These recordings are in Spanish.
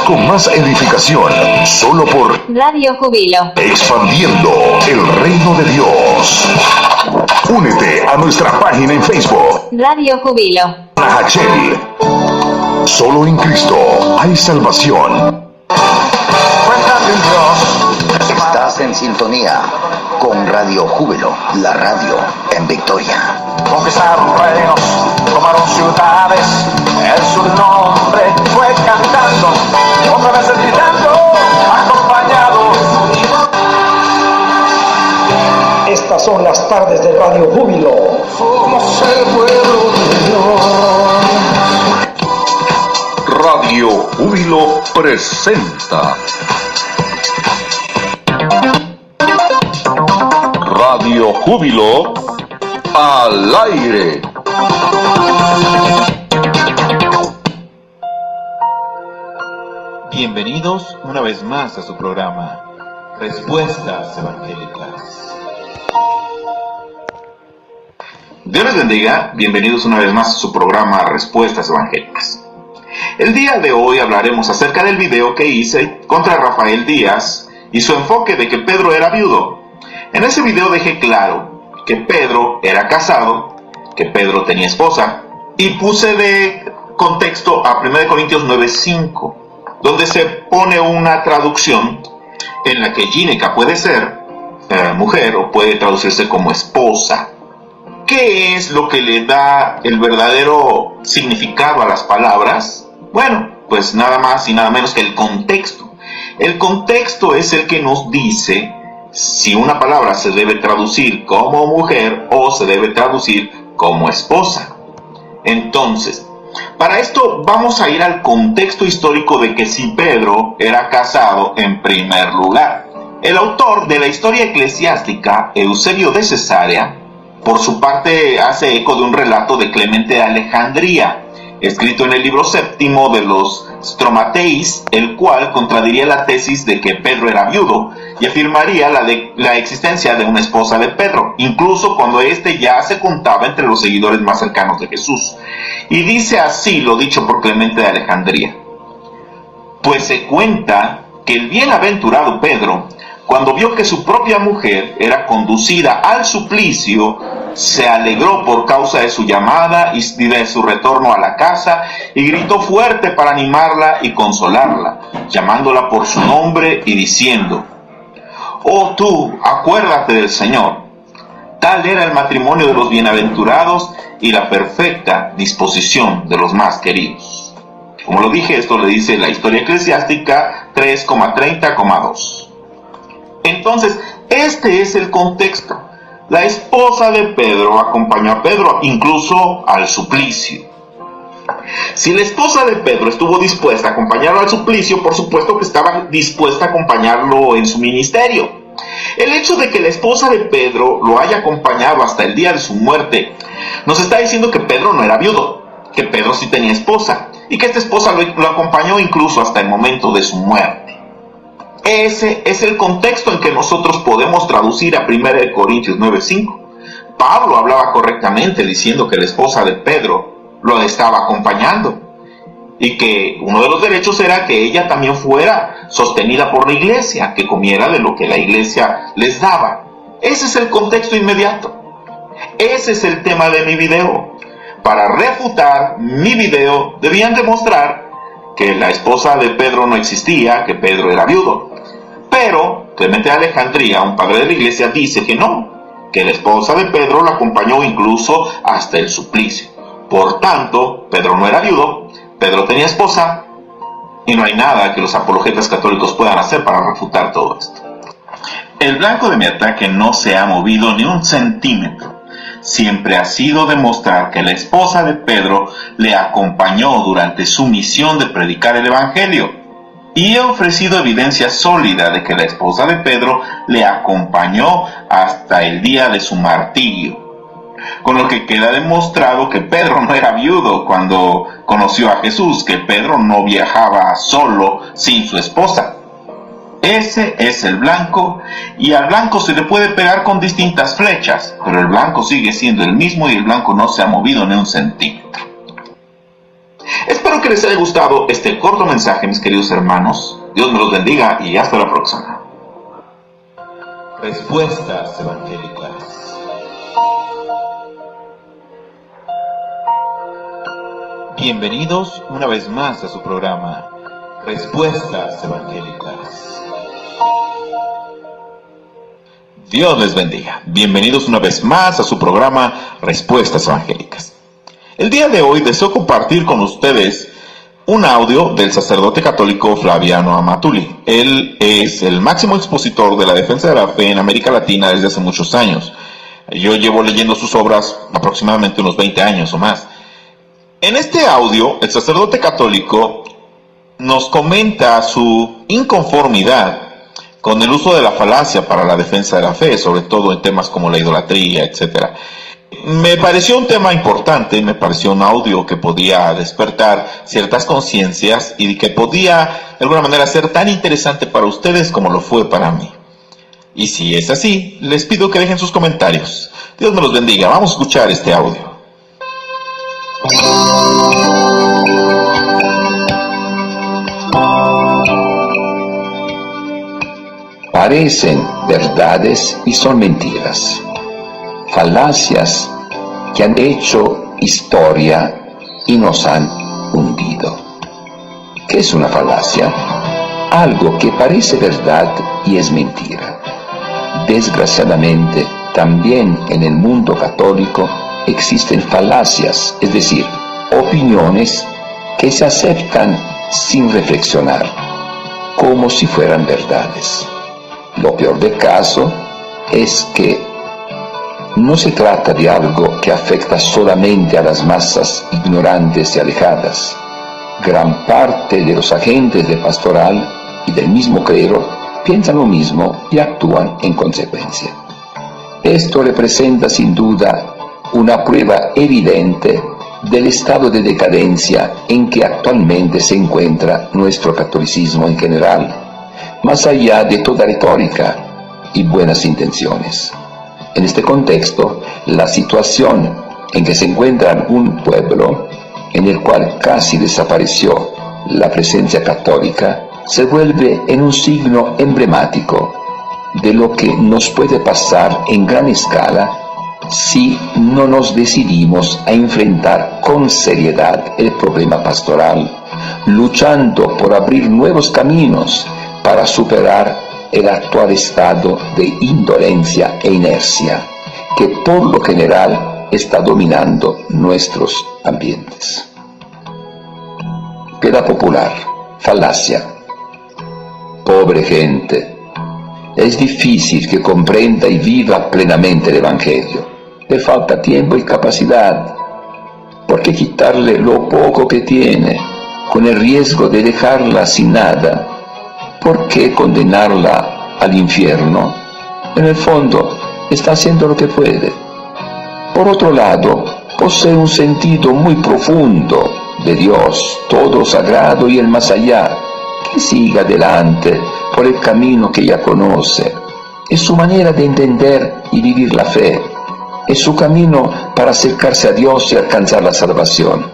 con más edificación, solo por Radio Júbilo. Expandiendo el reino de Dios. Únete a nuestra página en Facebook. Radio Júbilo. Nahachel. Solo en Cristo hay salvación. Estás en sintonía con Radio Júbilo, la radio en Victoria. Conquistaron reinos, tomaron ciudades, en su nombre fue cantando, otra vez gritando, acompañados. Estas son las tardes de Radio Júbilo. Somos el pueblo de Dios. Radio Júbilo presenta Radio Júbilo al aire. Bienvenidos una vez más a su programa Respuestas Evangélicas. Dios les bendiga, bienvenidos una vez más a su programa Respuestas Evangélicas. El día de hoy hablaremos acerca del video que hice contra Rafael Díaz y su enfoque de que Pedro era viudo. En ese video dejé claro que Pedro era casado, que Pedro tenía esposa, y puse de contexto a 1 Corintios 9:5, donde se pone una traducción en la que Gineca puede ser mujer o puede traducirse como esposa. ¿Qué es lo que le da el verdadero significado a las palabras? Bueno, pues nada más y nada menos que el contexto. El contexto es el que nos dice si una palabra se debe traducir como mujer o se debe traducir como esposa. Entonces, para esto vamos a ir al contexto histórico de que si Pedro era casado en primer lugar. El autor de la historia eclesiástica, Eusebio de Cesarea, por su parte hace eco de un relato de Clemente de Alejandría, escrito en el libro séptimo de los Stromateis, el cual contradiría la tesis de que Pedro era viudo y afirmaría la existencia de una esposa de Pedro, incluso cuando éste ya se contaba entre los seguidores más cercanos de Jesús. Y dice así lo dicho por Clemente de Alejandría: pues se cuenta que el bienaventurado Pedro, cuando vio que su propia mujer era conducida al suplicio, se alegró por causa de su llamada y de su retorno a la casa, y gritó fuerte para animarla y consolarla, llamándola por su nombre y diciendo: oh tú, acuérdate del Señor. Tal era el matrimonio de los bienaventurados y la perfecta disposición de los más queridos. Como lo dije, esto le dice la historia eclesiástica 3,30,2. Entonces, este es el contexto. La esposa de Pedro acompañó a Pedro incluso al suplicio. Si la esposa de Pedro estuvo dispuesta a acompañarlo al suplicio, por supuesto que estaba dispuesta a acompañarlo en su ministerio. El hecho de que la esposa de Pedro lo haya acompañado hasta el día de su muerte nos está diciendo que Pedro no era viudo, que Pedro sí tenía esposa, y que esta esposa lo acompañó incluso hasta el momento de su muerte. Ese es el contexto en que nosotros podemos traducir a 1 Corintios 9:5. Pablo hablaba correctamente diciendo que la esposa de Pedro lo estaba acompañando y que uno de los derechos era que ella también fuera sostenida por la iglesia, que comiera de lo que la iglesia les daba. Ese es el contexto inmediato. Ese es el tema de mi video. Para refutar mi video debían demostrar que la esposa de Pedro no existía, que Pedro era viudo. Pero Clemente de Alejandría, un padre de la iglesia, dice que no, que la esposa de Pedro la acompañó incluso hasta el suplicio. Por tanto, Pedro no era viudo, Pedro tenía esposa, y no hay nada que los apologetas católicos puedan hacer para refutar todo esto. El blanco de mi ataque no se ha movido ni un centímetro. Siempre ha sido demostrar que la esposa de Pedro le acompañó durante su misión de predicar el evangelio. Y he ofrecido evidencia sólida de que la esposa de Pedro le acompañó hasta el día de su martirio. Con lo que queda demostrado que Pedro no era viudo cuando conoció a Jesús, que Pedro no viajaba solo sin su esposa. Ese es el blanco, y al blanco se le puede pegar con distintas flechas, pero el blanco sigue siendo el mismo y el blanco no se ha movido ni un centímetro. Espero que les haya gustado este corto mensaje, mis queridos hermanos. Dios me los bendiga y hasta la próxima. Respuestas evangélicas. Bienvenidos una vez más a su programa Respuestas Evangélicas. Dios les bendiga. Bienvenidos una vez más a su programa Respuestas Evangélicas. El día de hoy deseo compartir con ustedes un audio del sacerdote católico Flaviano Amatuli. Él es el máximo expositor de la defensa de la fe en América Latina desde hace muchos años. Yo llevo leyendo sus obras aproximadamente unos 20 años o más. En este audio, el sacerdote católico nos comenta su inconformidad con el uso de la falacia para la defensa de la fe, sobre todo en temas como la idolatría, etc. Me pareció un tema importante, me pareció un audio que podía despertar ciertas conciencias y que podía de alguna manera ser tan interesante para ustedes como lo fue para mí. Y si es así, les pido que dejen sus comentarios. Dios me los bendiga. Vamos a escuchar este audio. Parecen verdades y son mentiras, falacias que han hecho historia y nos han hundido. ¿Qué es una falacia? Algo que parece verdad y es mentira. Desgraciadamente, también en el mundo católico existen falacias, es decir, opiniones que se aceptan sin reflexionar, como si fueran verdades. Lo peor del caso es que no se trata de algo que afecta solamente a las masas ignorantes y alejadas. Gran parte de los agentes de pastoral y del mismo clero piensan lo mismo y actúan en consecuencia. Esto representa sin duda una prueba evidente del estado de decadencia en que actualmente se encuentra nuestro catolicismo en general, más allá de toda retórica y buenas intenciones. En este contexto, la situación en que se encuentra algún pueblo, en el cual casi desapareció la presencia católica, se vuelve en un signo emblemático de lo que nos puede pasar en gran escala si no nos decidimos a enfrentar con seriedad el problema pastoral, luchando por abrir nuevos caminos para superar el actual estado de indolencia e inercia que por lo general está dominando nuestros ambientes. Piedad popular, falacia. Pobre gente, es difícil que comprenda y viva plenamente el Evangelio. Le falta tiempo y capacidad. ¿Por qué quitarle lo poco que tiene, con el riesgo de dejarla sin nada? ¿Por qué condenarla al infierno? En el fondo, está haciendo lo que puede. Por otro lado, posee un sentido muy profundo de Dios, todo sagrado y el más allá, que siga adelante por el camino que ya conoce. Es su manera de entender y vivir la fe. Es su camino para acercarse a Dios y alcanzar la salvación.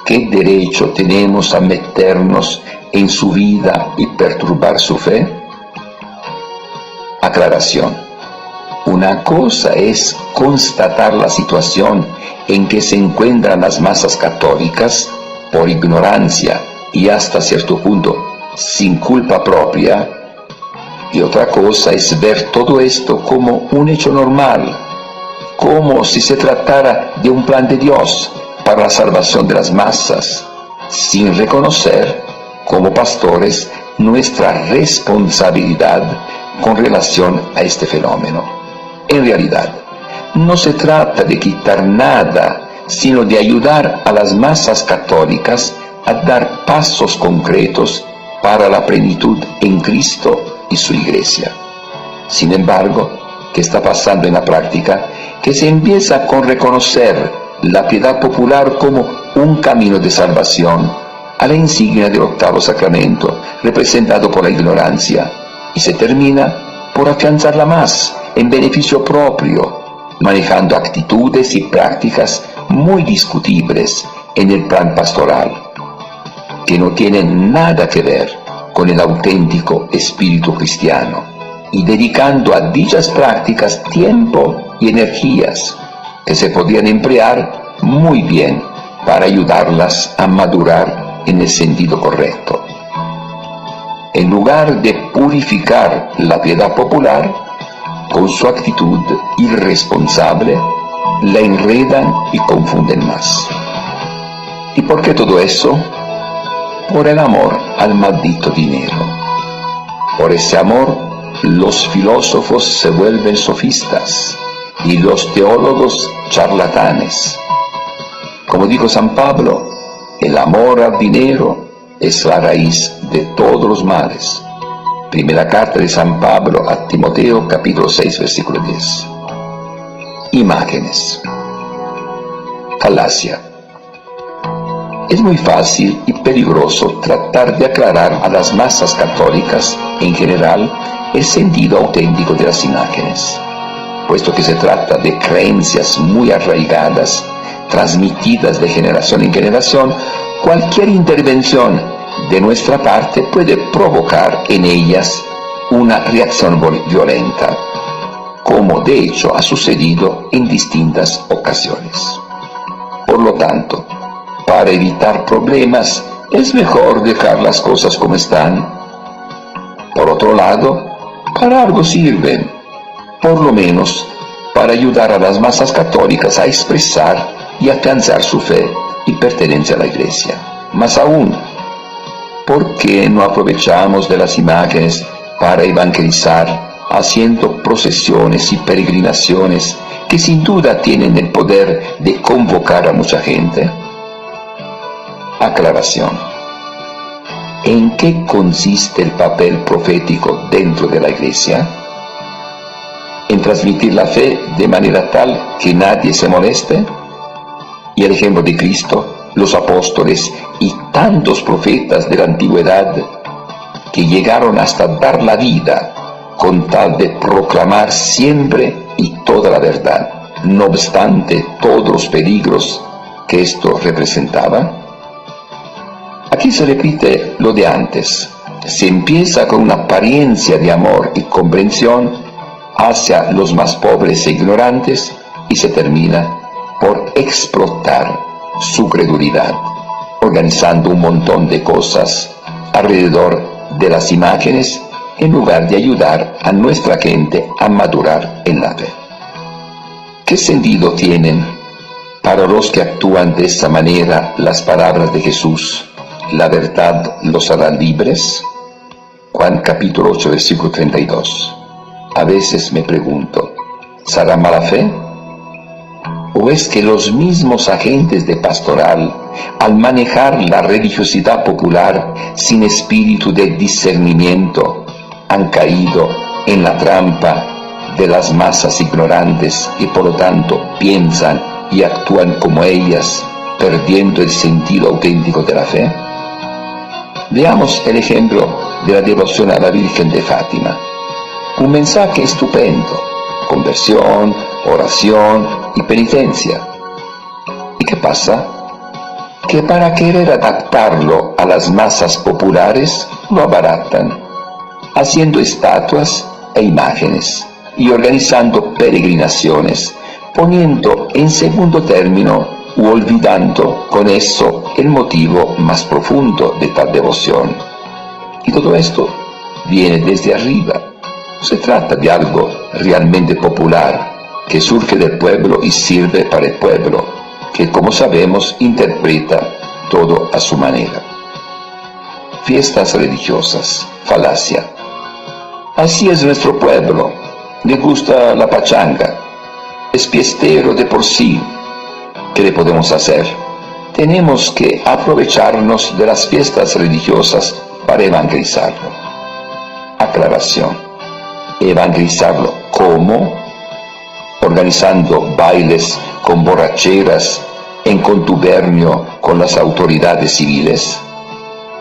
¿Qué derecho tenemos a meternos en su vida y perturbar su fe? Aclaración. Una cosa es constatar la situación en que se encuentran las masas católicas por ignorancia y hasta cierto punto sin culpa propia, y otra cosa es ver todo esto como un hecho normal, como si se tratara de un plan de Dios para la salvación de las masas, sin reconocer, como pastores, nuestra responsabilidad con relación a este fenómeno. En realidad, no se trata de quitar nada, sino de ayudar a las masas católicas a dar pasos concretos para la plenitud en Cristo y su Iglesia. Sin embargo, ¿qué está pasando en la práctica? Que se empieza con reconocer la piedad popular como un camino de salvación, a la insignia del octavo sacramento, representado por la ignorancia, y se termina por afianzarla más en beneficio propio, manejando actitudes y prácticas muy discutibles en el plan pastoral, que no tienen nada que ver con el auténtico espíritu cristiano, y dedicando a dichas prácticas tiempo y energías que se podrían emplear muy bien para ayudarlas a madurar en el sentido correcto. En lugar de purificar la piedad popular, con su actitud irresponsable, la enredan y confunden más. ¿Y por qué todo eso? Por el amor al maldito dinero. Por ese amor, los filósofos se vuelven sofistas y los teólogos charlatanes. Como dijo San Pablo, el amor al dinero es la raíz de todos los males. Primera carta de San Pablo a Timoteo, capítulo 6, versículo 10. Imágenes. Falacia. Es muy fácil y peligroso tratar de aclarar a las masas católicas en general el sentido auténtico de las imágenes, puesto que se trata de creencias muy arraigadas, transmitidas de generación en generación. Cualquier intervención de nuestra parte puede provocar en ellas una reacción violenta, como de hecho ha sucedido en distintas ocasiones. Por lo tanto, para evitar problemas, es mejor dejar las cosas como están. Por otro lado, para algo sirven, por lo menos para ayudar a las masas católicas a expresar y afianzar su fe y pertenencia a la Iglesia. Más aún, ¿por qué no aprovechamos de las imágenes para evangelizar, haciendo procesiones y peregrinaciones que sin duda tienen el poder de convocar a mucha gente? Aclaración. ¿En qué consiste el papel profético dentro de la Iglesia? En transmitir la fe de manera tal que nadie se moleste. Y el ejemplo de Cristo, los apóstoles y tantos profetas de la antigüedad que llegaron hasta dar la vida con tal de proclamar siempre y toda la verdad, no obstante todos los peligros que esto representaba. Aquí se repite lo de antes. Se empieza con una apariencia de amor y comprensión hacia los más pobres e ignorantes y se termina por explotar su credulidad, organizando un montón de cosas alrededor de las imágenes en lugar de ayudar a nuestra gente a madurar en la fe. ¿Qué sentido tienen para los que actúan de esa manera las palabras de Jesús? La verdad los hará libres. Juan capítulo 8, versículo 32. A veces me pregunto, ¿será mala fe? ¿O es que los mismos agentes de pastoral, al manejar la religiosidad popular sin espíritu de discernimiento, han caído en la trampa de las masas ignorantes y por lo tanto piensan y actúan como ellas, perdiendo el sentido auténtico de la fe? Veamos el ejemplo de la devoción a la Virgen de Fátima. Un mensaje estupendo: conversión, oración y penitencia. ¿Y qué pasa? Que para querer adaptarlo a las masas populares lo abaratan, haciendo estatuas e imágenes y organizando peregrinaciones, poniendo en segundo término u olvidando con eso el motivo más profundo de tal devoción. Y todo esto viene desde arriba. Se trata de algo realmente popular, que surge del pueblo y sirve para el pueblo, que como sabemos interpreta todo a su manera. Fiestas religiosas, falacia. Así es nuestro pueblo, le gusta la pachanga, es fiestero de por sí. ¿Qué le podemos hacer? Tenemos que aprovecharnos de las fiestas religiosas para evangelizarlo. Aclaración. ¿Evangelizarlo cómo? ¿Organizando bailes con borracheras en contubernio con las autoridades civiles?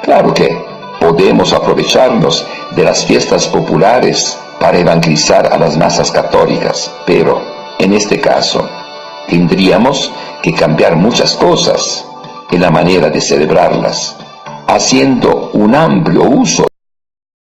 Claro que podemos aprovecharnos de las fiestas populares para evangelizar a las masas católicas, pero en este caso tendríamos que cambiar muchas cosas en la manera de celebrarlas. haciendo un amplio uso